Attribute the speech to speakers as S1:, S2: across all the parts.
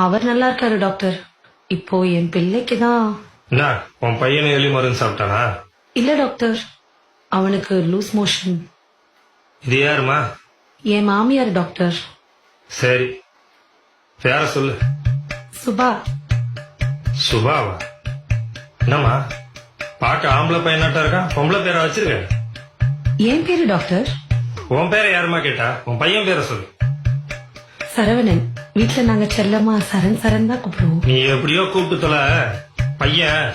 S1: அவர் நல்லா இருக்காரு டாக்டர். இப்போ என் பிள்ளைக்கு தான்.
S2: என்ன உன் பையனை எலி மருந்து சாப்பிட்டானா?
S1: இல்ல டாக்டர், அவனுக்கு லூஸ் மோஷன்.
S2: இது யாருமா?
S1: என் மாமியார் டாக்டர்.
S2: சரி, பேர சொல்லு.
S1: சுபா.
S2: சுபாவா? என்னம்மா பார்க்க ஆம்பளை பையனாட்டா இருக்கா, பொம்பளை பேரை வச்சிருக்க?
S1: என் பேரு டாக்டர்.
S2: உன் பேரை யாருமா கேட்டா? உன் பையன் பேரை சொல்லு.
S1: சரவணன். வீட்டுல நாங்க செல்லமா சரண் சரண் தான் கூப்பிடுவோம்.
S2: நீ எப்படியோ கூப்பிட்டு தொலை. பையன்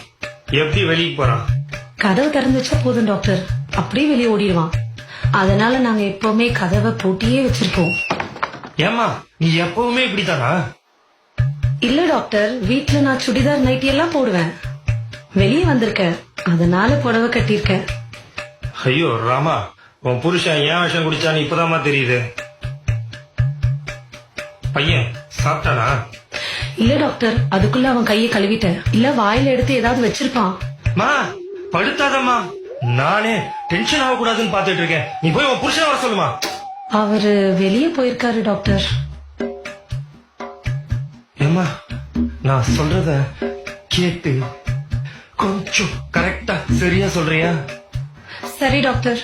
S2: எப்படி வெளியே போறான்?
S1: கதவு திறந்து வச்சா போதும் டாக்டர், அப்படியே வெளியே ஓடிடுவான். அதனால நாங்க எப்பவுமே கதவை பூட்டியே வச்சிருப்போம்.
S2: ஏமா நீ எப்பவுமே இப்படித்தானா?
S1: இல்ல டாக்டர், வீட்டுல நான் சுடிதார் நைட்டி எல்லாம் போடுவேன். வெளியே வந்திருக்கேன், அதனால புடவை கட்டியிருக்கேன்.
S2: ஐயோ ராமா, உன் புருஷன் ஏன் விஷம் குடிச்சான்னு இப்பதாம்மா தெரியுது. பையன் சாப்பிட்டானா?
S1: இல்ல டாக்டர், அதுக்குள்ள அவன் கையை கழுவிட்டேன். இல்ல வாயில எடுத்து ஏதாவது வச்சிருப்பான்.
S2: மா படுத்தாதம்மா, நானே டென்ஷன் ஆகக்கூடாதுன்னு பாத்துட்டு இருக்கேன். நீ போய் உன் புருஷன் வர சொல்லுமா.
S1: அவரு வெளியே போயிருக்காரு டாக்டர்.
S2: ஏமா நான் சொல்றத கேட்டு கொஞ்சம் கரெக்டா சரியா சொல்றியா?
S1: சரி டாக்டர்.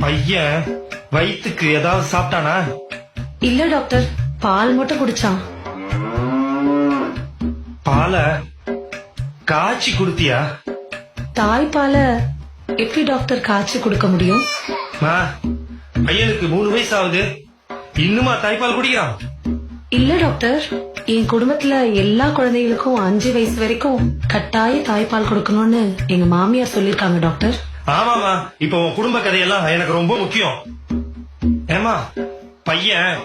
S2: பையன் வயிற்றுக்கு ஏதாவது சாப்பிட்டானா?
S1: இல்ல டாக்டர், பால் மட்டும் குடிச்சான்.
S2: பாலை காய்ச்சி குடுத்தியா?
S1: தாய்ப்பால எப்படி டாக்டர் காய்ச்சி கொடுக்க முடியும்?
S2: பையனுக்கு 3 வயசு ஆகுது, இன்னுமா தாய்ப்பால் குடிக்கிறான்?
S1: இல்ல டாக்டர், என் குடும்பத்துல எல்லா குழந்தைகளுக்கும் 5 வயசு வரைக்கும் கட்டாய தாய்ப்பால் கொடுக்கணும்னு எங்க மாமியார் சொல்லிருக்காங்க டாக்டர்.
S2: ஆமாமா, இப்ப உன் குடும்ப கதையெல்லாம் எனக்கு ரொம்ப முக்கியம். ஏமா பையன்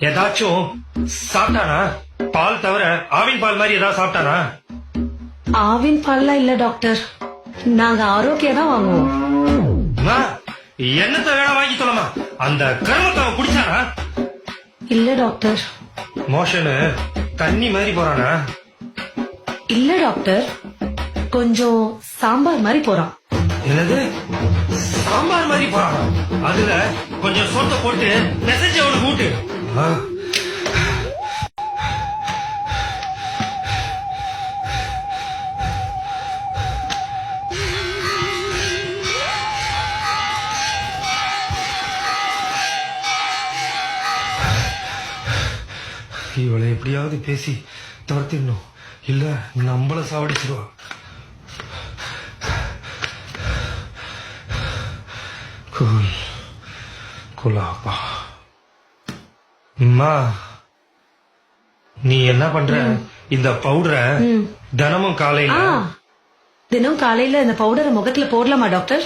S2: ஏதாச்சும் சாப்பிட்டானா? பால் தவிர ஆவின் பால் மாதிரி ஏதாவது சாப்பிட்டானா?
S1: ஆவின் பால்லாம் இல்ல டாக்டர், நாங்க ஆரோக்கியம் தான் வாங்குவோம்.
S2: என்னத்த வேணா வாங்கி சொல்லமா, அந்த கருமத்தை அவன் குடிச்சானா?
S1: இல்ல டாக்டர்.
S2: மோஷனு தண்ணி மாதிரி போறானா?
S1: இல்ல டாக்டர், கொஞ்சம் சாம்பார் மாதிரி போறான்.
S2: என்னது சாம்பார் மாதிரி போறானா? அதுல கொஞ்சம் சொத்தை போட்டு மெசேஜ் அவனுக்கு ஊட்டு. இவளை எப்படியாவது பேசி துரத்திடணும், இல்ல நம்மள சாவடிச்சிருவா. குலாப்பா அம்மா, நீ என்ன பண்ற? இந்த பவுடரை தினமும் காலையில
S1: தினம் காலையில இந்த பவுடரை முகத்துல போடலாமா டாக்டர்?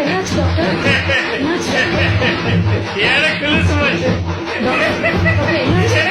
S1: என்னாச்சு டாக்டர்?
S2: எனக்கு
S1: டாக்டர் என்னாச்சு?